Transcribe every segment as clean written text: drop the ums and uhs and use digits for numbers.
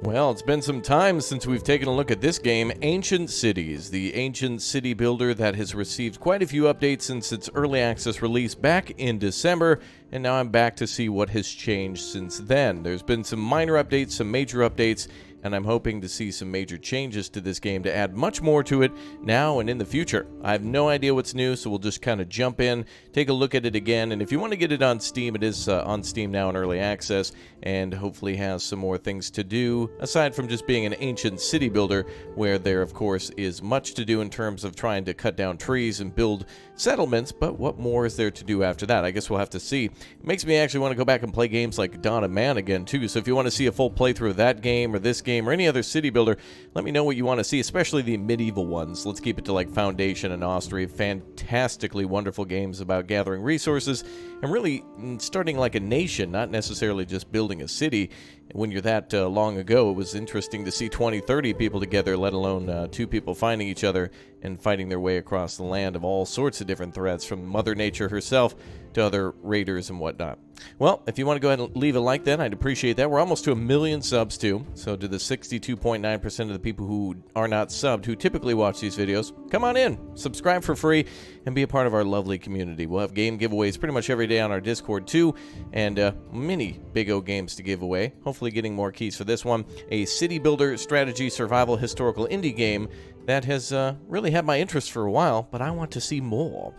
Well, it's been some time since we've taken a look at this game, Ancient Cities, the ancient city builder that has received quite a few updates since its early access release back in December, and now I'm back to see what has changed since then. There's been some minor updates, some major updates, and I'm hoping to see some major changes to this game to add much more to it now and in the future. I have no idea what's new, so we'll just kind of jump in, take a look at it again, and if you want to get it on Steam, it is on Steam now in early access, and hopefully has some more things to do, aside from just being an ancient city builder, where there, of course, is much to do in terms of trying to cut down trees and build settlements, but what more is there to do after that? I guess we'll have to see. It makes me actually want to go back and play games like Dawn of Man again, too, so if you want to see a full playthrough of that game, or this game, or any other city builder, let me know what you want to see, especially the medieval ones. Let's keep it to like Foundation and Austria. Fantastically wonderful games about gathering resources and really starting like a nation, not necessarily just building a city. When you're that long ago, it was interesting to see 20, 30 people together, let alone two people finding each other and fighting their way across the land of all sorts of different threats, from Mother Nature herself to other raiders and whatnot. Well, if you want to go ahead and leave a like then, I'd appreciate that. We're almost to 1 million subs too, so to the 62.9% of the people who are not subbed, who typically watch these videos, come on in, subscribe for free, and be a part of our lovely community. We'll have game giveaways pretty much every day on our Discord too, and many Big O games to give away. Hopefully getting more keys for this one. A city builder, strategy, survival, historical indie game that has really had my interest for a while, but I want to see more.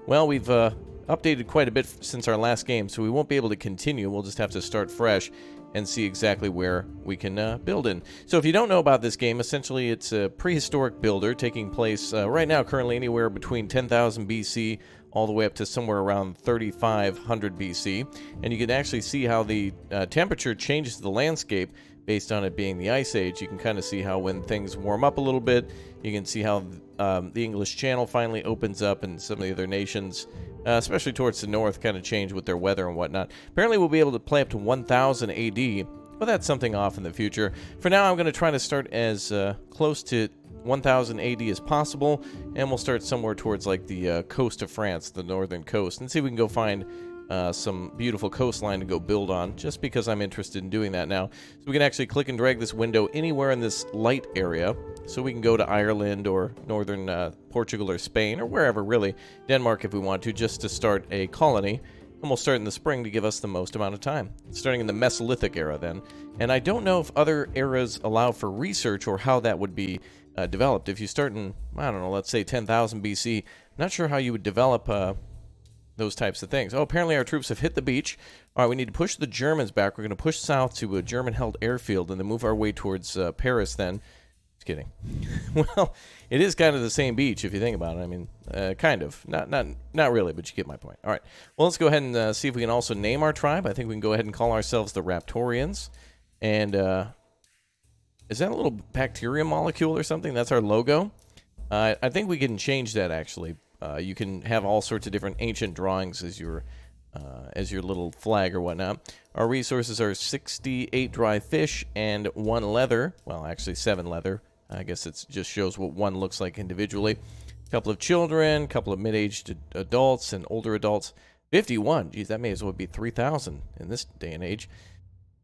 Well, we've updated quite a bit since our last game, so we won't be able to continue. We'll just have to start fresh and see exactly where we can build in. So if you don't know about this game, essentially it's a prehistoric builder taking place right now currently anywhere between 10,000 BC all the way up to somewhere around 3,500 BC. And you can actually see how the temperature changes the landscape based on it being the Ice Age. You can kind of see how when things warm up a little bit, you can see how the English Channel finally opens up, and some of the other nations, especially towards the north, kind of change with their weather and whatnot. Apparently we'll be able to play up to 1000 AD, but that's something off in the future. For now, I'm going to try to start as close to 1000 AD as possible, and we'll start somewhere towards like the coast of France, the northern coast, and see if we can go find some beautiful coastline to go build on, just because I'm interested in doing that now. So we can actually click and drag this window anywhere in this light area, so we can go to Ireland or northern Portugal or Spain, or wherever really, Denmark if we want to, just to start a colony. And we'll start in the spring to give us the most amount of time. Starting in the Mesolithic era then. And I don't know if other eras allow for research or how that would be developed. If you start in, I don't know, let's say 10,000 BC, I'm not sure how you would develop those types of things. Oh, apparently our troops have hit the beach. All right, we need to push the Germans back. We're going to push south to a German-held airfield and then move our way towards Paris then. Just kidding. Well, it is kind of the same beach if you think about it. I mean, kind of. Not really, but you get my point. All right. Well, let's go ahead and see if we can also name our tribe. I think we can go ahead and call ourselves the RAPTORIans. And is that a little bacteria molecule or something? That's our logo. I think we can change that, actually. You can have all sorts of different ancient drawings as your little flag or whatnot. Our resources are 68 dry fish and 1 leather. Well, actually 7 leather. I guess it just shows what one looks like individually. A couple of children, a couple of mid-aged adults and older adults. 51. Geez, that may as well be 3,000 in this day and age.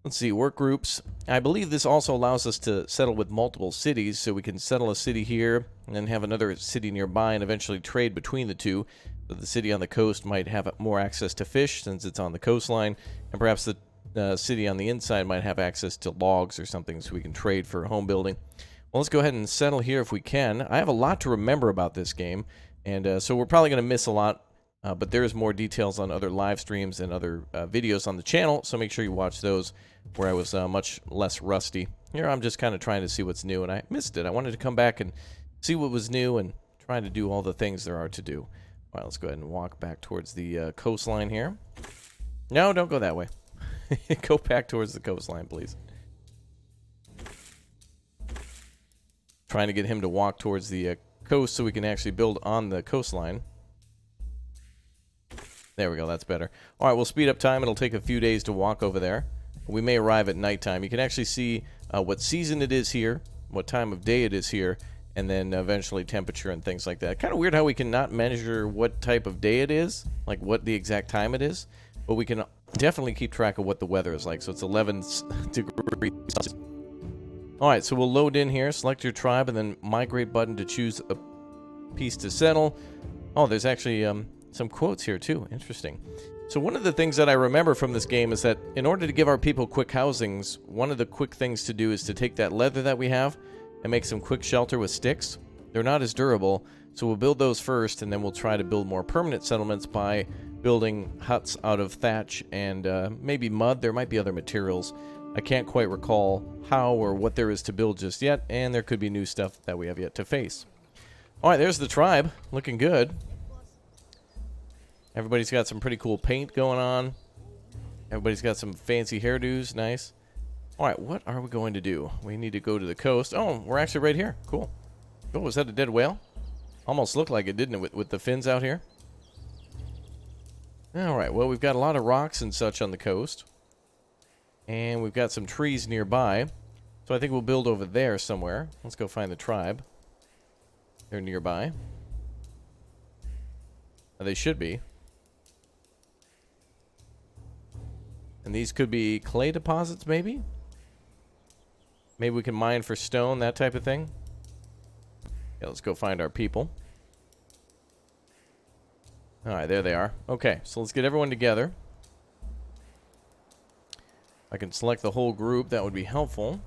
Let's see, work groups. I believe this also allows us to settle with multiple cities, so we can settle a city here and then have another city nearby and eventually trade between the two. So the city on the coast might have more access to fish since it's on the coastline, and perhaps the city on the inside might have access to logs or something so we can trade for home building. Well, let's go ahead and settle here if we can. I have a lot to remember about this game, and so we're probably going to miss a lot. But there's more details on other live streams and other videos on the channel, so make sure you watch those where I was much less rusty. Here I'm just kind of trying to see what's new, and I missed it. I wanted to come back and see what was new and try to do all the things there are to do. All right, let's go ahead and walk back towards the coastline here. No, don't go that way. Go back towards the coastline, please. Trying to get him to walk towards the coast so we can actually build on the coastline. There we go, that's better. All right, we'll speed up time. It'll take a few days to walk over there. We may arrive at nighttime. You can actually see what season it is here, what time of day it is here, and then eventually temperature and things like that. Kind of weird how we can not measure what type of day it is, like what the exact time it is, but we can definitely keep track of what the weather is like. So it's 11 degrees. Alright, so we'll load in here, select your tribe, and then migrate button to choose a piece to settle. Oh, there's actually some quotes here too. Interesting. So one of the things that I remember from this game is that in order to give our people quick housings, one of the quick things to do is to take that leather that we have and make some quick shelter with sticks. They're not as durable, so we'll build those first, and then we'll try to build more permanent settlements by building huts out of thatch and maybe mud. There might be other materials. I can't quite recall how or what there is to build just yet, and there could be new stuff that we have yet to face. Alright, there's the tribe. Looking good. Everybody's got some pretty cool paint going on. Everybody's got some fancy hairdos. Nice. Alright, what are we going to do? We need to go to the coast. Oh, we're actually right here. Cool. Oh, was that a dead whale? Almost looked like it, didn't it, with the fins out here? Alright, well, we've got a lot of rocks and such on the coast. And we've got some trees nearby. So I think we'll build over there somewhere. Let's go find the tribe. They're nearby. They should be. And these could be clay deposits, maybe? Maybe we can mine for stone, that type of thing. Yeah, let's go find our people. Alright, there they are. Okay, so let's get everyone together. I can select the whole group, that would be helpful.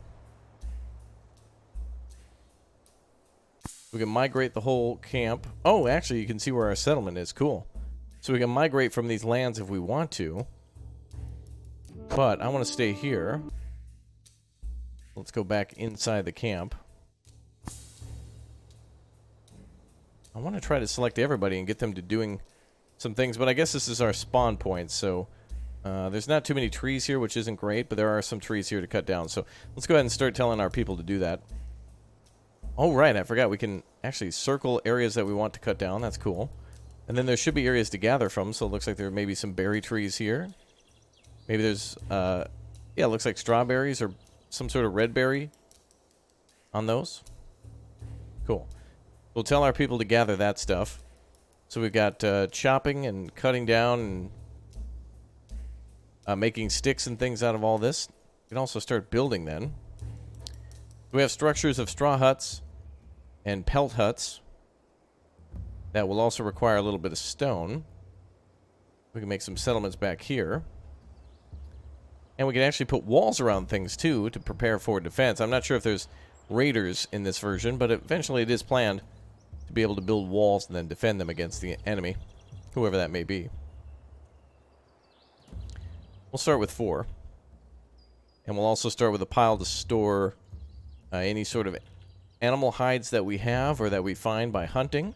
We can migrate the whole camp. Oh, actually, you can see where our settlement is. Cool. So we can migrate from these lands if we want to. But I want to stay here. Let's go back inside the camp. I want to try to select everybody and get them to doing some things, but I guess this is our spawn point, so there's not too many trees here, which isn't great, but there are some trees here to cut down. So let's go ahead and start telling our people to do that. Oh, right, I forgot. We can actually circle areas that we want to cut down. That's cool. And then there should be areas to gather from, so it looks like there may be some berry trees here. Maybe there's, yeah, it looks like strawberries or some sort of red berry on those. Cool. We'll tell our people to gather that stuff. So we've got chopping and cutting down and making sticks and things out of all this. We can also start building then. We have structures of straw huts and pelt huts that will also require a little bit of stone. We can make some settlements back here. And we can actually put walls around things too to prepare for defense. I'm not sure if there's raiders in this version, but eventually it is planned to be able to build walls and then defend them against the enemy, whoever that may be. We'll start with 4. And we'll also start with a pile to store any sort of animal hides that we have or that we find by hunting.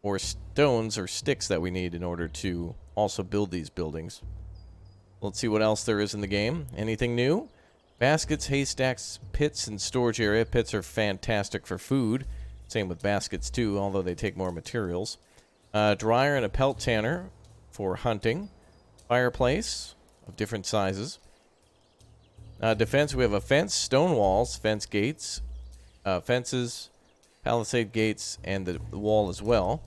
Or stones or sticks that we need in order to also build these buildings. Let's see what else there is in the game. Anything new? Baskets, haystacks, pits, and storage area. Pits are fantastic for food. Same with baskets, too, although they take more materials. Dryer and a pelt tanner for hunting. Fireplace of different sizes. Defense, we have a fence, stone walls, fence gates, fences, palisade gates, and the wall as well.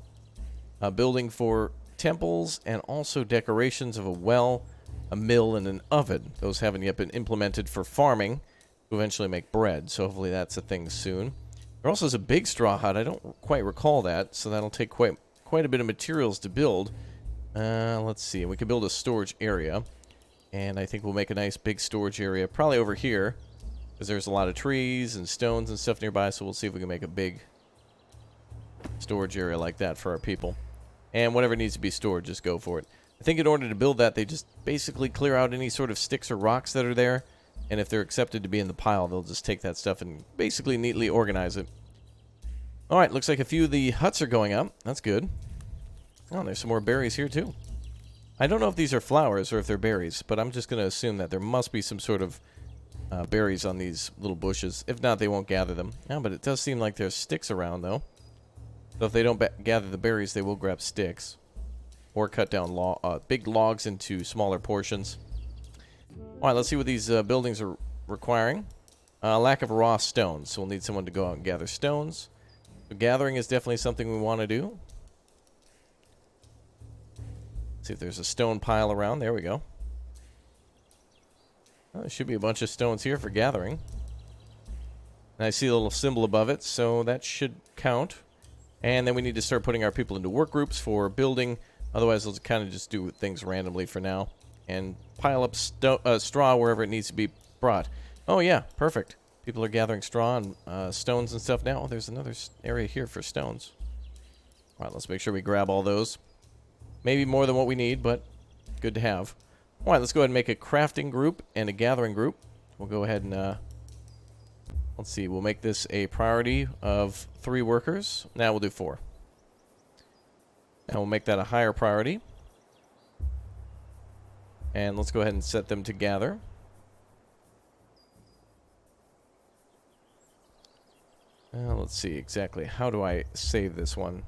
Building for temples and also decorations of a well, a mill, and an oven. Those haven't yet been implemented for farming to eventually make bread, so hopefully that's a thing soon. There also is a big straw hut. I don't quite recall that, so that'll take quite a bit of materials to build. Let's see. We can build a storage area, and I think we'll make a nice big storage area probably over here, because there's a lot of trees and stones and stuff nearby, so we'll see if we can make a big storage area like that for our people. And whatever needs to be stored, just go for it. I think in order to build that, they just basically clear out any sort of sticks or rocks that are there. And if they're accepted to be in the pile, they'll just take that stuff and basically neatly organize it. Alright, looks like a few of the huts are going up. That's good. Oh, there's some more berries here too. I don't know if these are flowers or if they're berries, but I'm just going to assume that there must be some sort of berries on these little bushes. If not, they won't gather them. Yeah, but it does seem like there's sticks around, though. So if they don't gather the berries, they will grab sticks. Or cut down big logs into smaller portions. Alright, let's see what these buildings are requiring. Lack of raw stones, so we'll need someone to go out and gather stones. So gathering is definitely something we want to do. See if there's a stone pile around. There we go. Well, there should be a bunch of stones here for gathering. And I see a little symbol above it, so that should count. And then we need to start putting our people into work groups for building. Otherwise, let's kind of just do things randomly for now. And pile up straw wherever it needs to be brought. Oh, yeah, perfect. People are gathering straw and stones and stuff now. Oh, there's another area here for stones. All right, let's make sure we grab all those. Maybe more than what we need, but good to have. All right, let's go ahead and make a crafting group and a gathering group. We'll go ahead and... let's see, we'll make this a priority of 3 workers. Now we'll do 4. And we'll make that a higher priority. And let's go ahead and set them to gather. Let's see exactly. How do I save this one?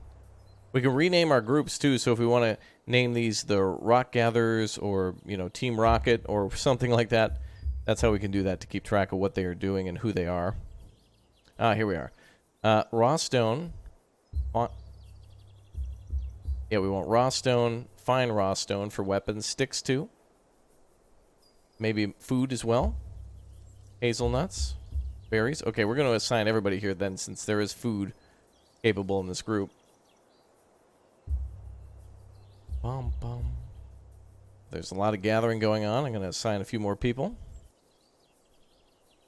We can rename our groups too, so if we want to name these the Rock Gatherers or, you know, Team Rocket or something like that, that's how we can do that to keep track of what they are doing and who they are. Here we are. Raw stone. Yeah, we want raw stone, fine raw stone for weapons. Sticks too. Maybe food as well. Hazelnuts. Berries. Okay, we're going to assign everybody here then, since there is food capable in this group. Bum, bum. There's a lot of gathering going on. I'm going to assign a few more people.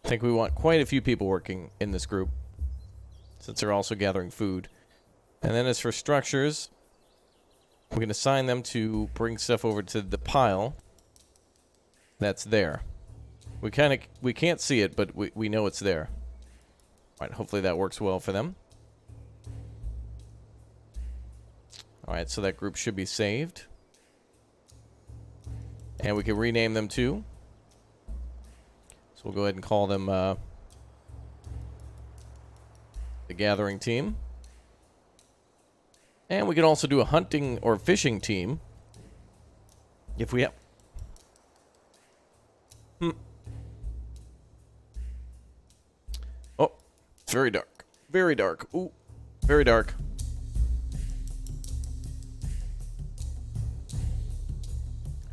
I think we want quite a few people working in this group, since they're also gathering food. And then as for structures, we can assign them to bring stuff over to the pile that's there. We can't see it, but we know it's there. All right, hopefully that works well for them. All right, so that group should be saved. And we can rename them too. So we'll go ahead and call them the gathering team. And we can also do a hunting or fishing team. If we have... Oh, it's very dark. Very dark. Ooh, very dark.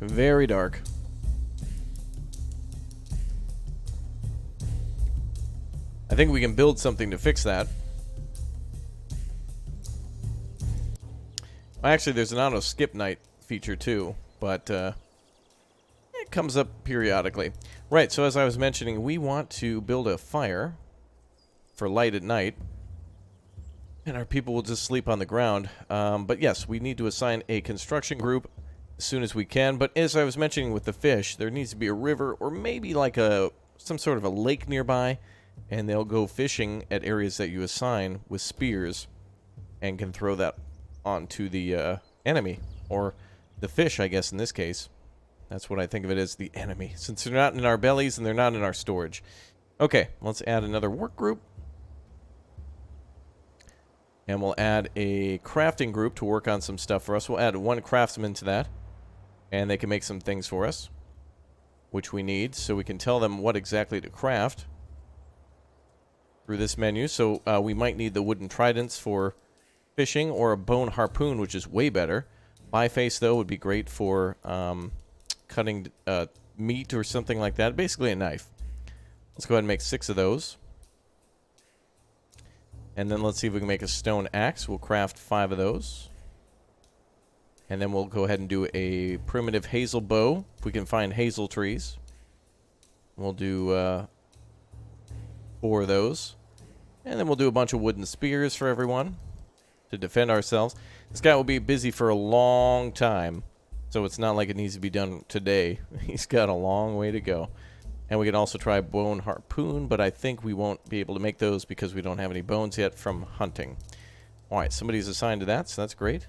Very dark. I think we can build something to fix that. Actually, there's an auto skip night feature too, but it comes up periodically. Right, so as I was mentioning, we want to build a fire for light at night, and our people will just sleep on the ground. But yes, we need to assign a construction group as soon as we can. But as I was mentioning with the fish, there needs to be a river or maybe like some sort of a lake nearby, and they'll go fishing at areas that you assign with spears and can throw that onto the enemy, or the fish, I guess, in this case. That's what I think of it as, the enemy, since they're not in our bellies and they're not in our storage. Okay, let's add another work group. And we'll add a crafting group to work on some stuff for us. We'll add 1 craftsman to that, and they can make some things for us, which we need, so we can tell them what exactly to craft through this menu. So we might need the wooden tridents for fishing, or a bone harpoon, which is way better. Biface, though, would be great for cutting meat or something like that. Basically a knife. Let's go ahead and make 6 of those. And then let's see if we can make a stone axe. We'll craft 5 of those. And then we'll go ahead and do a primitive hazel bow, if we can find hazel trees. We'll do 4 of those. And then we'll do a bunch of wooden spears for everyone to defend ourselves. This guy will be busy for a long time, so it's not like it needs to be done today. He's got a long way to go. And we can also try bone harpoon, but I think we won't be able to make those because we don't have any bones yet from hunting. All right, somebody's assigned to that, so that's great.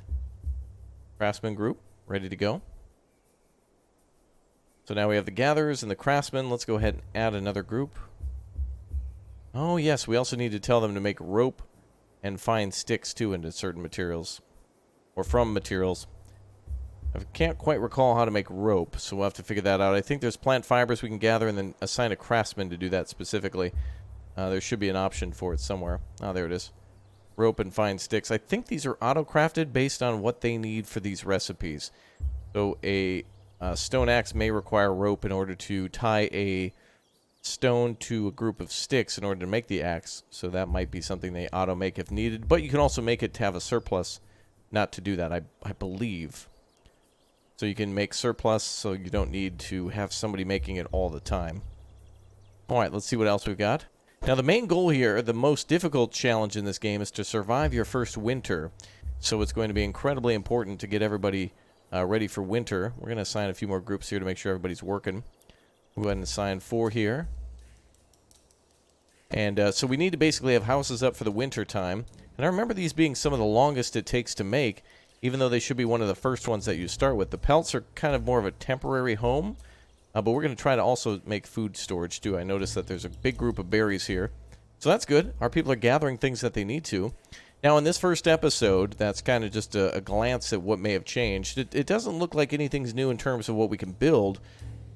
Craftsman group, ready to go. So now we have the gatherers and the craftsmen. Let's go ahead and add another group. Oh, yes, we also need to tell them to make rope and find sticks, too, into certain materials. Or from materials. I can't quite recall how to make rope, so we'll have to figure that out. I think there's plant fibers we can gather and then assign a craftsman to do that specifically. There should be an option for it somewhere. Oh, there it is. Rope and find sticks. I think these are auto-crafted based on what they need for these recipes. So a Stone axe may require rope in order to tie a stone to a group of sticks in order to make the axe, so that might be something they auto-make if needed. But you can also make it to have a surplus not to do that, I believe. So you can make surplus so you don't need to have somebody making it all the time. Alright, let's see what else we've got. Now the main goal here, the most difficult challenge in this game, is to survive your first winter. So it's going to be incredibly important to get everybody ready for winter. We're going to assign a few more groups here to make sure everybody's working. We'll go ahead and assign 4 here. And so we need to basically have houses up for the winter time. And I remember these being some of the longest it takes to make, even though they should be one of the first ones that you start with. The pelts are kind of more of a temporary home, but we're going to try to also make food storage too. I noticed that there's a big group of berries here. So that's good. Our people are gathering things that they need to. Now, in this first episode, that's kind of just a glance at what may have changed. It doesn't look like anything's new in terms of what we can build,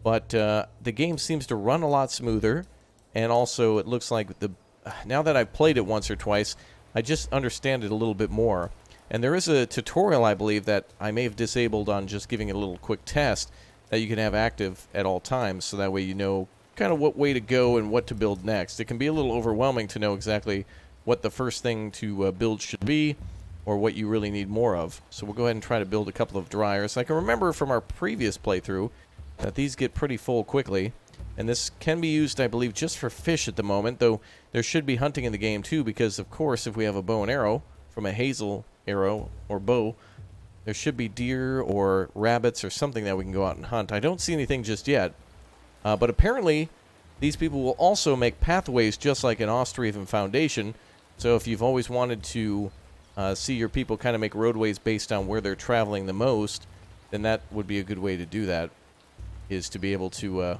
but the game seems to run a lot smoother, and also it looks like now that I've played it once or twice, I just understand it a little bit more. And there is a tutorial, I believe, that I may have disabled on just giving it a little quick test that you can have active at all times, so that way you know kind of what way to go and what to build next. It can be a little overwhelming to know exactly what the first thing to build should be, or what you really need more of. So we'll go ahead and try to build a couple of dryers. I can remember from our previous playthrough that these get pretty full quickly, and this can be used, I believe, just for fish at the moment, though there should be hunting in the game too, because of course if we have a bow and arrow from a hazel arrow or bow, there should be deer or rabbits or something that we can go out and hunt. I don't see anything just yet, but apparently these people will also make pathways just like in Austrian Foundation. So if you've always wanted to see your people kind of make roadways based on where they're traveling the most, then that would be a good way to do that, is to be able to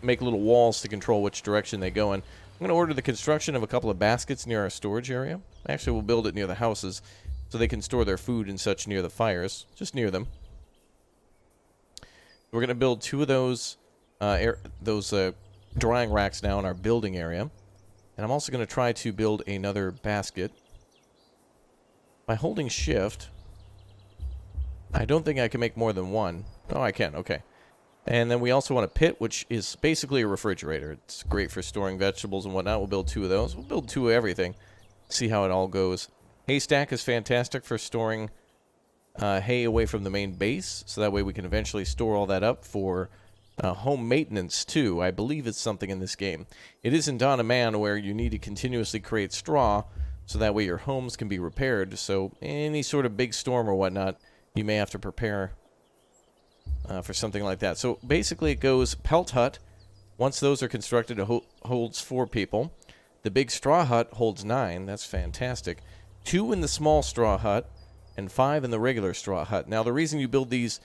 make little walls to control which direction they go in. I'm going to order the construction of a couple of baskets near our storage area. Actually, we'll build it near the houses so they can store their food and such near the fires, just near them. We're going to build 2 of those drying racks now in our building area. And I'm also going to try to build another basket. By holding shift, I don't think I can make more than 1. Oh, I can, okay. And then we also want a pit, which is basically a refrigerator. It's great for storing vegetables and whatnot. We'll build 2 of those. We'll build 2 of everything. See how it all goes. Haystack is fantastic for storing hay away from the main base, so that way we can eventually store all that up for home maintenance too. I believe it's something in this game. It is in Dawn of Man, where you need to continuously create straw, so that way your homes can be repaired. So any sort of big storm or whatnot, you may have to prepare for something like that. So basically it goes pelt hut. Once those are constructed, it holds 4 people. The big straw hut holds 9. That's fantastic. 2 in the small straw hut and 5 in the regular straw hut. Now the reason you build these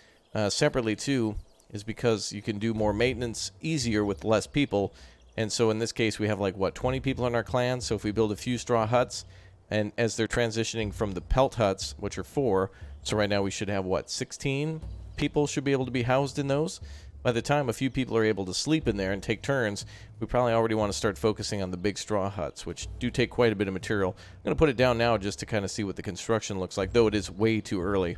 separately too is because you can do more maintenance easier with less people. And so in this case we have like, what, 20 people in our clan. So if we build a few straw huts, and as they're transitioning from the pelt huts, which are 4, so right now we should have, what, 16 people should be able to be housed in those. By the time a few people are able to sleep in there and take turns, we probably already want to start focusing on the big straw huts, which do take quite a bit of material. I'm going to put it down now just to kind of see what the construction looks like, though it is way too early.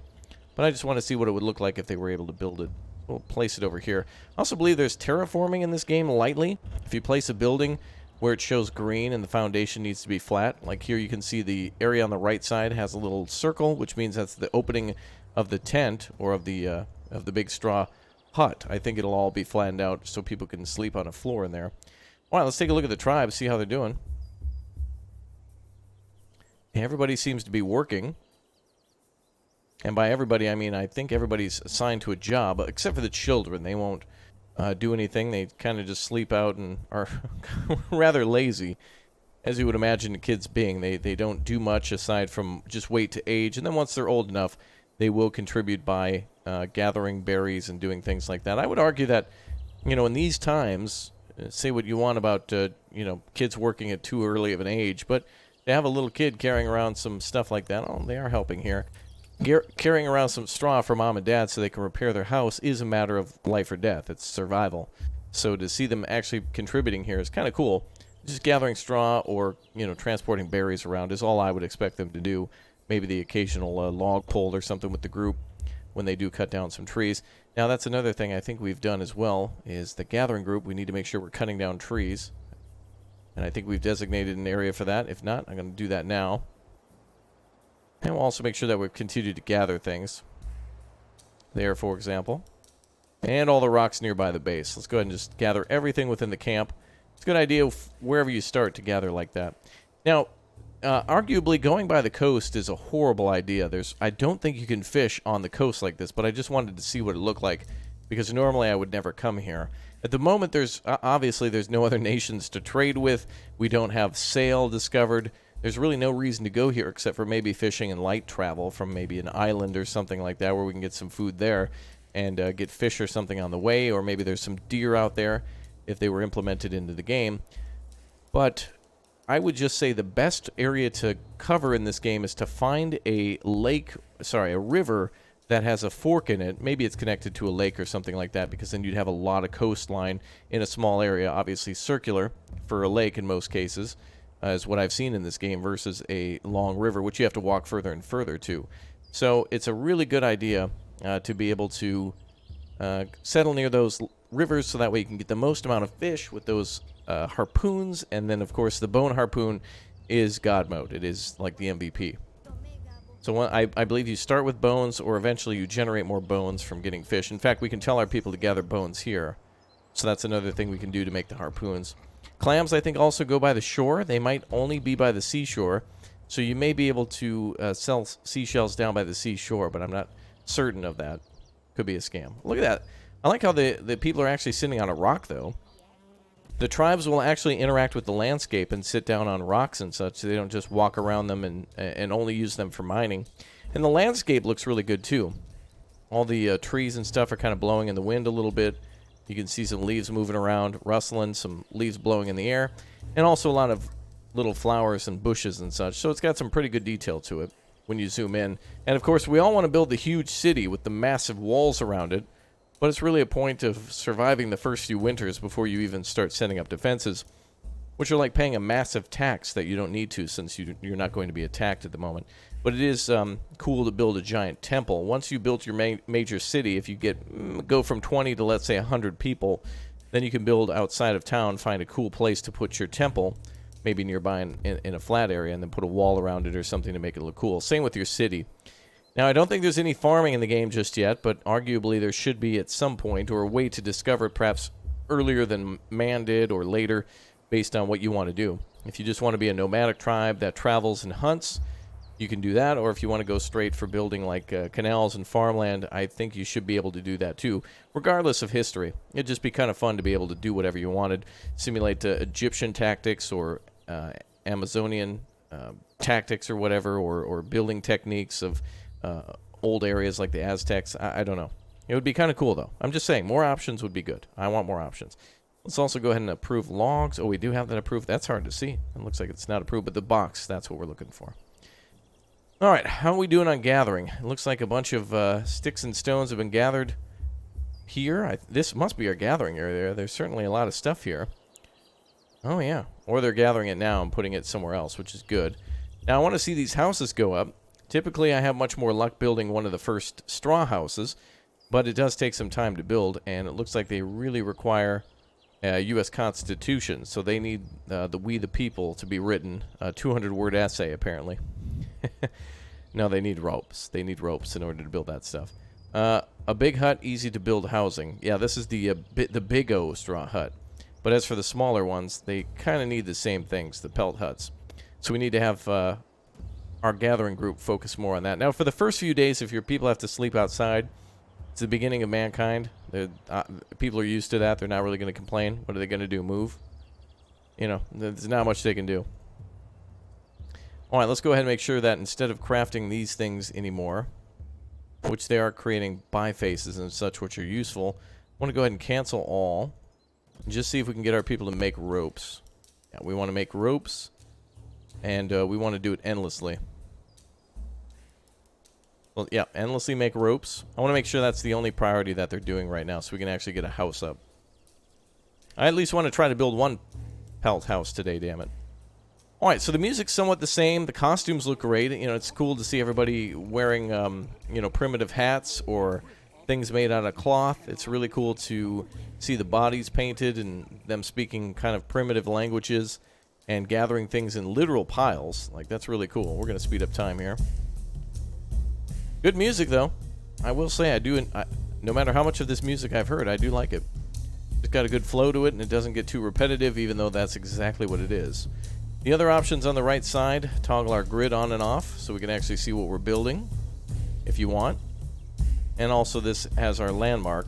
But I just want to see what it would look like if they were able to build it. We'll place it over here. I also believe there's terraforming in this game lightly. If you place a building where it shows green and the foundation needs to be flat, like here you can see the area on the right side has a little circle, which means that's the opening of the tent or of the big straw hut. I think it'll all be flattened out so people can sleep on a floor in there. All right, let's take a look at the tribe, see how they're doing. Everybody seems to be working. And by everybody, I mean I think everybody's assigned to a job, except for the children. They won't do anything. They kind of just sleep out and are rather lazy, as you would imagine kids being. They don't do much aside from just wait to age. And then once they're old enough, they will contribute by gathering berries and doing things like that. I would argue that, in these times, say what you want about, kids working at too early of an age, but to have a little kid carrying around some stuff like that, oh, they are helping here. Carrying around some straw for mom and dad so they can repair their house is a matter of life or death. It's survival. So to see them actually contributing here is kind of cool. Just gathering straw or, transporting berries around is all I would expect them to do. Maybe the occasional log pull or something with the group when they do cut down some trees. Now, that's another thing I think we've done as well, is the gathering group. We need to make sure we're cutting down trees. And I think we've designated an area for that. If not, I'm going to do that now. And we'll also make sure that we continue to gather things. There, for example. And all the rocks nearby the base. Let's go ahead and just gather everything within the camp. It's a good idea wherever you start to gather like that. Now, arguably, going by the coast is a horrible idea. I don't think you can fish on the coast like this, but I just wanted to see what it looked like, because normally I would never come here. At the moment, obviously there's no other nations to trade with. We don't have sail discovered. There's really no reason to go here except for maybe fishing and light travel from maybe an island or something like that where we can get some food there and get fish or something on the way, or maybe there's some deer out there if they were implemented into the game. But I would just say the best area to cover in this game is to find a river that has a fork in it. Maybe it's connected to a lake or something like that, because then you'd have a lot of coastline in a small area, obviously circular for a lake in most cases, is what I've seen in this game, versus a long river, which you have to walk further and further to. So it's a really good idea to be able to settle near those rivers, so that way you can get the most amount of fish with those harpoons. And then, of course, the bone harpoon is God mode. It is like the MVP. So I believe you start with bones, or eventually you generate more bones from getting fish. In fact, we can tell our people to gather bones here. So that's another thing we can do to make the harpoons. Clams, I think, also go by the shore. They might only be by the seashore. So you may be able to sell seashells down by the seashore, but I'm not certain of that. Could be a scam. Look at that. I like how the people are actually sitting on a rock, though. The tribes will actually interact with the landscape and sit down on rocks and such, so they don't just walk around them and only use them for mining. And the landscape looks really good, too. All the trees and stuff are kind of blowing in the wind a little bit. You can see some leaves moving around, rustling, some leaves blowing in the air, and also a lot of little flowers and bushes and such. So it's got some pretty good detail to it when you zoom in. And, of course, we all want to build the huge city with the massive walls around it. But it's really a point of surviving the first few winters before you even start setting up defenses, which are like paying a massive tax that you don't need to, since you're not going to be attacked at the moment. But it is cool to build a giant temple. Once you build your major city, if you go from 20 to, let's say, 100 people, then you can build outside of town, find a cool place to put your temple, maybe nearby in a flat area, and then put a wall around it or something to make it look cool. Same with your city. Now, I don't think there's any farming in the game just yet, but arguably there should be at some point, or a way to discover it perhaps earlier than man did or later, based on what you want to do. If you just want to be a nomadic tribe that travels and hunts, you can do that. Or if you want to go straight for building like canals and farmland, I think you should be able to do that too, regardless of history. It'd just be kind of fun to be able to do whatever you wanted, simulate Egyptian tactics or Amazonian tactics or whatever, or building techniques of old areas like the Aztecs. I don't know. It would be kind of cool, though. I'm just saying, more options would be good. I want more options. Let's also go ahead and approve logs. Oh, we do have that approved. That's hard to see. It looks like it's not approved, but the box, that's what we're looking for. All right, how are we doing on gathering? It looks like a bunch of sticks and stones have been gathered here. This must be our gathering area. There's certainly a lot of stuff here. Oh, yeah. Or they're gathering it now and putting it somewhere else, which is good. Now, I want to see these houses go up. Typically, I have much more luck building one of the first straw houses, but it does take some time to build, and it looks like they really require a U.S. Constitution, so they need the We the People to be written, a 200-word essay, apparently. No, they need ropes. They need ropes in order to build that stuff. A big hut, easy to build housing. Yeah, this is the big O straw hut. But as for the smaller ones, they kind of need the same things, the pelt huts. So we need to have our gathering group focus more on that. Now, for the first few days, if your people have to sleep outside, it's the beginning of mankind. People are used to that. They're not really going to complain. What are they going to do? Move? You know, there's not much they can do. All right, let's go ahead and make sure that instead of crafting these things anymore, which they are creating bifaces and such, which are useful, I want to go ahead and cancel all and just see if we can get our people to make ropes. Yeah, we want to make ropes, and we want to do it endlessly. Well, yeah, endlessly make ropes. I want to make sure that's the only priority that they're doing right now, so we can actually get a house up. I at least want to try to build one pelt house today, damn it. Alright, so the music's somewhat the same. The costumes look great. You know, it's cool to see everybody wearing, you know, primitive hats or things made out of cloth. It's really cool to see the bodies painted and them speaking kind of primitive languages and gathering things in literal piles. Like, that's really cool. We're going to speed up time here. Good music, though. I will say no matter how much of this music I've heard, I do like it. It's got a good flow to it, and it doesn't get too repetitive, even though that's exactly what it is. The other options on the right side toggle our grid on and off, so we can actually see what we're building, if you want. And also this has our landmark,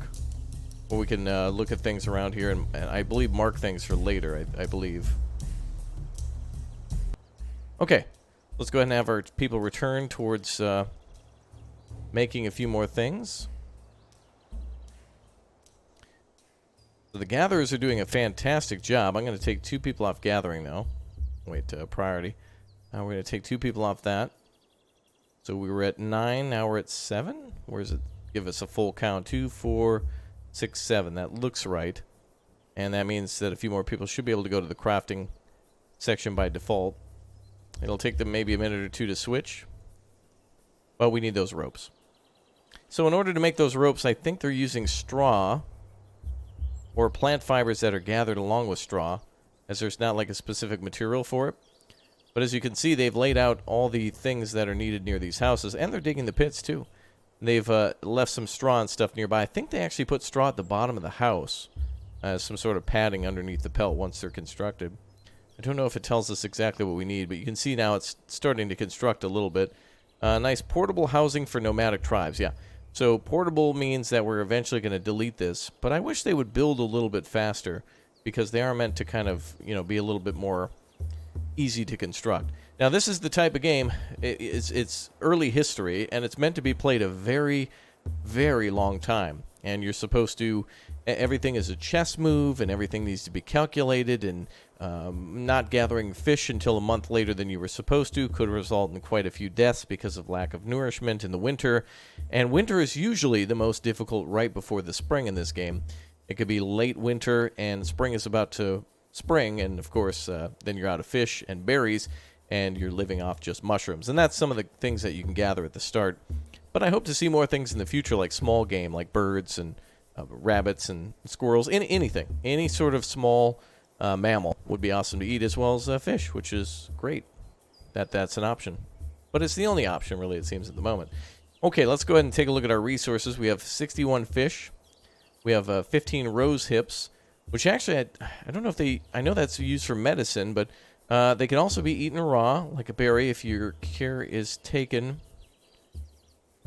where we can look at things around here, and I believe mark things for later, I believe. Okay, let's go ahead and have our people return towards making a few more things. So the gatherers are doing a fantastic job. I'm going to take 2 people off gathering now. Wait, priority. Now we're going to take 2 people off that. So we were at 9, now we're at 7. Where does it give us a full count? 2, 4, 6, 7. That looks right. And that means that a few more people should be able to go to the crafting section by default. It'll take them maybe a minute or 2 to switch. But we need those ropes. So in order to make those ropes, I think they're using straw or plant fibers that are gathered along with straw, as there's not like a specific material for it. But as you can see, they've laid out all the things that are needed near these houses, and they're digging the pits too. They've left some straw and stuff nearby. I think they actually put straw at the bottom of the house as some sort of padding underneath the pelt once they're constructed. I don't know if it tells us exactly what we need, but you can see now it's starting to construct a little bit. Nice portable housing for nomadic tribes, yeah. So portable means that we're eventually going to delete this, but I wish they would build a little bit faster, because they are meant to kind of, be a little bit more easy to construct. Now, this is the type of game, it's early history, and it's meant to be played a very, very long time. And you're supposed to, everything is a chess move, and everything needs to be calculated, and not gathering fish until a month later than you were supposed to could result in quite a few deaths because of lack of nourishment in the winter. And winter is usually the most difficult right before the spring in this game. It could be late winter, and spring is about to spring, and of course, then you're out of fish and berries, and you're living off just mushrooms. And that's some of the things that you can gather at the start. But I hope to see more things in the future, like small game, like birds and rabbits and squirrels, anything. Any sort of small mammal would be awesome to eat, as well as fish, which is great. That's an option. But it's the only option, really, it seems, at the moment. Okay, let's go ahead and take a look at our resources. We have 61 fish. We have 15 rose hips, which actually, I don't know if I know that's used for medicine, but they can also be eaten raw, like a berry, if your care is taken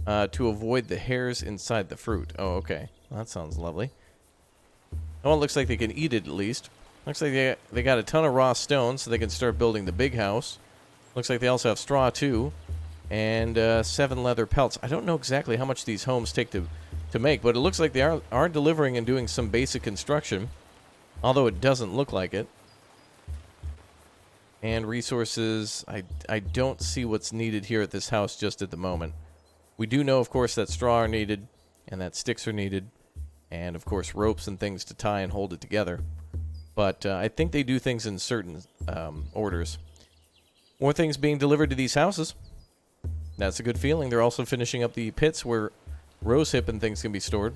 to avoid the hairs inside the fruit. Oh, okay. Well, that sounds lovely. Oh, it looks like they can eat it at least. Looks like they got a ton of raw stone, so they can start building the big house. Looks like they also have straw, too. And 7 leather pelts. I don't know exactly how much these homes take to make, but it looks like they are delivering and doing some basic construction, although it doesn't look like it. And resources, I don't see what's needed here at this house just at the moment. We do know, of course, that straw are needed, and that sticks are needed, and, of course, ropes and things to tie and hold it together. But I think they do things in certain orders. More things being delivered to these houses. That's a good feeling. They're also finishing up the pits where rosehip and things can be stored.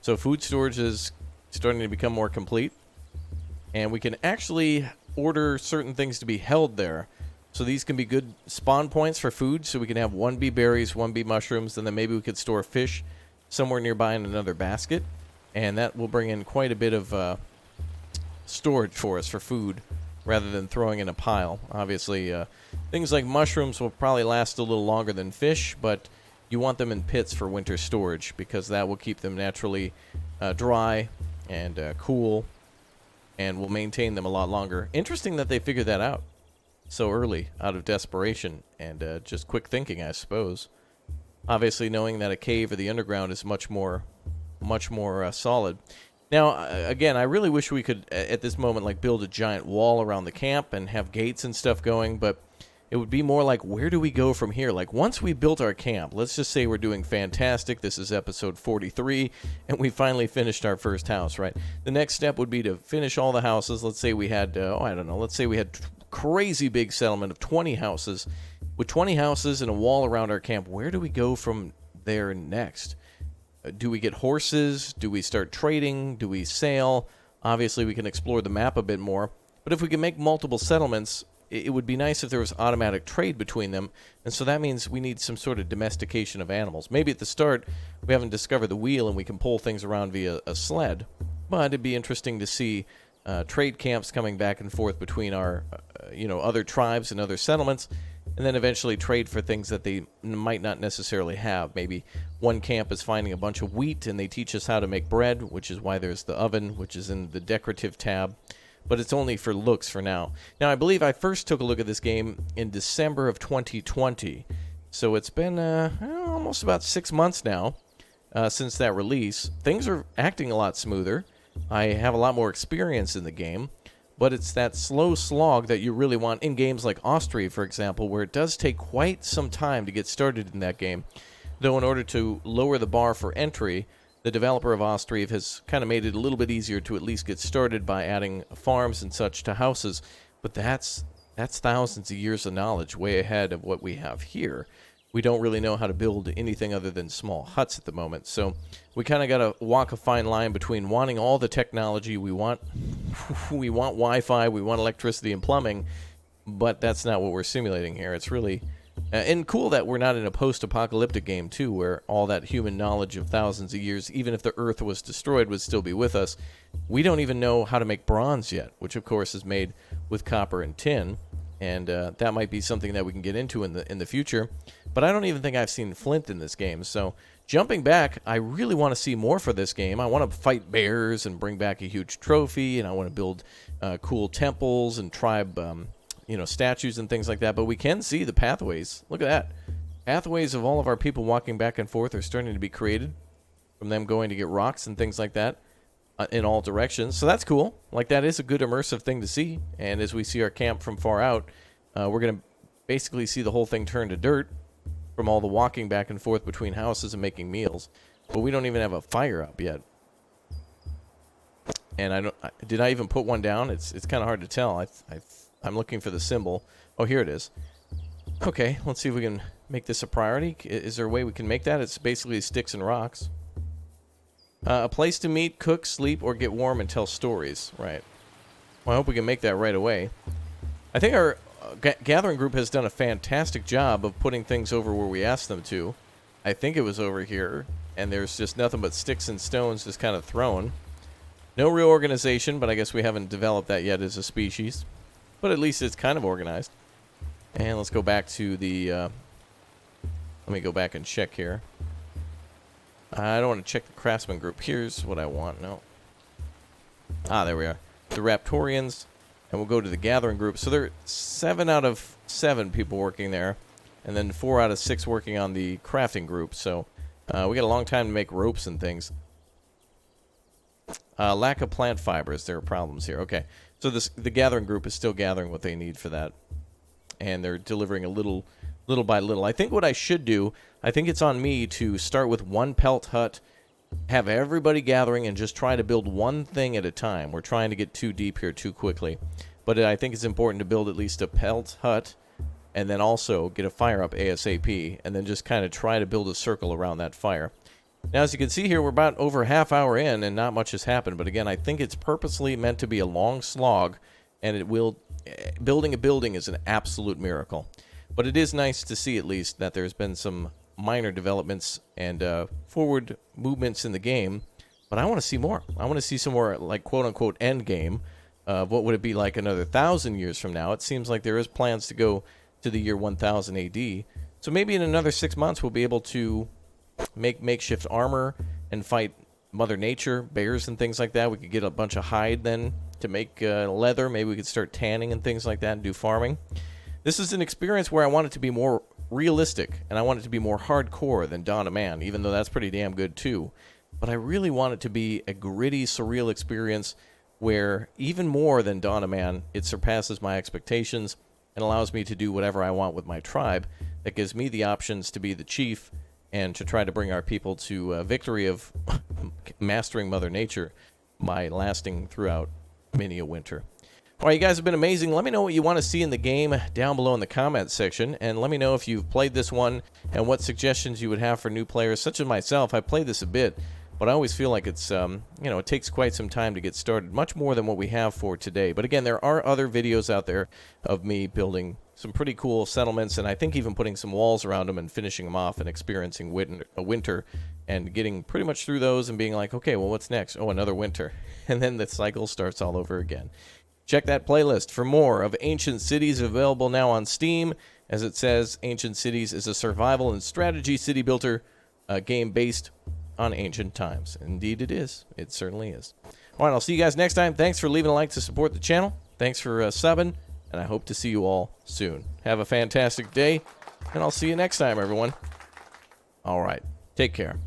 So food storage is starting to become more complete. And we can actually order certain things to be held there. So these can be good spawn points for food. So we can have 1 be berries, 1 be mushrooms, and then maybe we could store fish somewhere nearby in another basket. And that will bring in quite a bit of storage for us for food, rather than throwing in a pile. Obviously, things like mushrooms will probably last a little longer than fish, but you want them in pits for winter storage, because that will keep them naturally dry and cool, and will maintain them a lot longer. Interesting that they figured that out so early, out of desperation and just quick thinking, I suppose. Obviously, knowing that a cave or the underground is much more solid. Now, again, I really wish we could, at this moment, like build a giant wall around the camp and have gates and stuff going, but it would be more like, where do we go from here? Like, once we built our camp, let's just say we're doing fantastic. This is episode 43, and we finally finished our first house, right? The next step would be to finish all the houses. Let's say we had, let's say we had crazy big settlement of 20 houses. With 20 houses and a wall around our camp, where do we go from there next? Do we get horses? Do we start trading? Do we sail? Obviously, we can explore the map a bit more. But if we can make multiple settlements, it would be nice if there was automatic trade between them. And so that means we need some sort of domestication of animals. Maybe at the start, we haven't discovered the wheel and we can pull things around via a sled. But it'd be interesting to see trade camps coming back and forth between our, other tribes and other settlements, and then eventually trade for things that they might not necessarily have. Maybe one camp is finding a bunch of wheat, and they teach us how to make bread, which is why there's the oven, which is in the decorative tab. But it's only for looks for now. Now, I believe I first took a look at this game in December of 2020. So it's been almost about 6 months now since that release. Things are acting a lot smoother. I have a lot more experience in the game. But it's that slow slog that you really want in games like Austria, for example, where it does take quite some time to get started in that game. Though in order to lower the bar for entry, the developer of Austria has kind of made it a little bit easier to at least get started by adding farms and such to houses. But that's thousands of years of knowledge way ahead of what we have here. We don't really know how to build anything other than small huts at the moment. So we kind of got to walk a fine line between wanting all the technology we want. We want Wi-Fi, we want electricity and plumbing, but that's not what we're simulating here. It's really... and cool that we're not in a post-apocalyptic game, too, where all that human knowledge of thousands of years, even if the Earth was destroyed, would still be with us. We don't even know how to make bronze yet, which, of course, is made with copper and tin. And that might be something that we can get into in the future. But I don't even think I've seen flint in this game. So jumping back, I really want to see more for this game. I want to fight bears and bring back a huge trophy. And I want to build cool temples and tribe statues and things like that. But we can see the pathways. Look at that. Pathways of all of our people walking back and forth are starting to be created from them going to get rocks and things like that. In all directions. So that's cool. Like, that is a good immersive thing to see. And as we see our camp from far out, we're going to basically see the whole thing turn to dirt from all the walking back and forth between houses and making meals. But we don't even have a fire up yet. And did I even put one down? It's kind of hard to tell. I'm looking for the symbol. Oh, here it is. Okay, let's see if we can make this a priority. Is there a way we can make that? It's basically sticks and rocks. A place to meet, cook, sleep, or get warm and tell stories. Right. Well, I hope we can make that right away. I think our gathering group has done a fantastic job of putting things over where we asked them to. I think it was over here, and there's just nothing but sticks and stones just kind of thrown. No real organization, but I guess we haven't developed that yet as a species. But at least it's kind of organized. And let's go back to the... let me go back and check here. I don't want to check the craftsman group. Here's what I want. No. Ah, there we are. The Raptorians. And we'll go to the gathering group. So there are 7 out of 7 people working there. And then 4 out of 6 working on the crafting group. So we got a long time to make ropes and things. Lack of plant fibers. There are problems here. Okay. So the gathering group is still gathering what they need for that. And they're delivering a little by little. I think what I should do, I think it's on me to start with one pelt hut, have everybody gathering, and just try to build one thing at a time. We're trying to get too deep here too quickly. But I think it's important to build at least a pelt hut, and then also get a fire up ASAP, and then just kind of try to build a circle around that fire. Now, as you can see here, we're about over a half hour in, and not much has happened. But again, I think it's purposely meant to be a long slog, and it will... building a building is an absolute miracle. But it is nice to see, at least, that there's been some minor developments and forward movements in the game. But I want to see more. I want to see some more, like, quote-unquote end game of what would it be like another 1,000 years from now. It seems like there is plans to go to the year 1000 AD. So maybe in another 6 months we'll be able to make makeshift armor and fight Mother Nature, bears and things like that. We could get a bunch of hide then to make leather. Maybe we could start tanning and things like that and do farming. This is an experience where I want it to be more realistic, and I want it to be more hardcore than Dawn of Man, even though that's pretty damn good too. But I really want it to be a gritty, surreal experience where, even more than Dawn of Man, it surpasses my expectations and allows me to do whatever I want with my tribe. That gives me the options to be the chief and to try to bring our people to victory of mastering Mother Nature by lasting throughout many a winter. All right, you guys have been amazing. Let me know what you want to see in the game down below in the comments section, and let me know if you've played this one and what suggestions you would have for new players, such as myself. I played this a bit, but I always feel like it's, it takes quite some time to get started, much more than what we have for today. But again, there are other videos out there of me building some pretty cool settlements, and I think even putting some walls around them and finishing them off and experiencing winter and getting pretty much through those and being like, okay, well, what's next? Oh, another winter. And then the cycle starts all over again. Check that playlist for more of Ancient Cities, available now on Steam. As it says, Ancient Cities is a survival and strategy city builder game based on ancient times. Indeed it is. It certainly is. All right, I'll see you guys next time. Thanks for leaving a like to support the channel. Thanks for subbing, and I hope to see you all soon. Have a fantastic day, and I'll see you next time, everyone. All right, take care.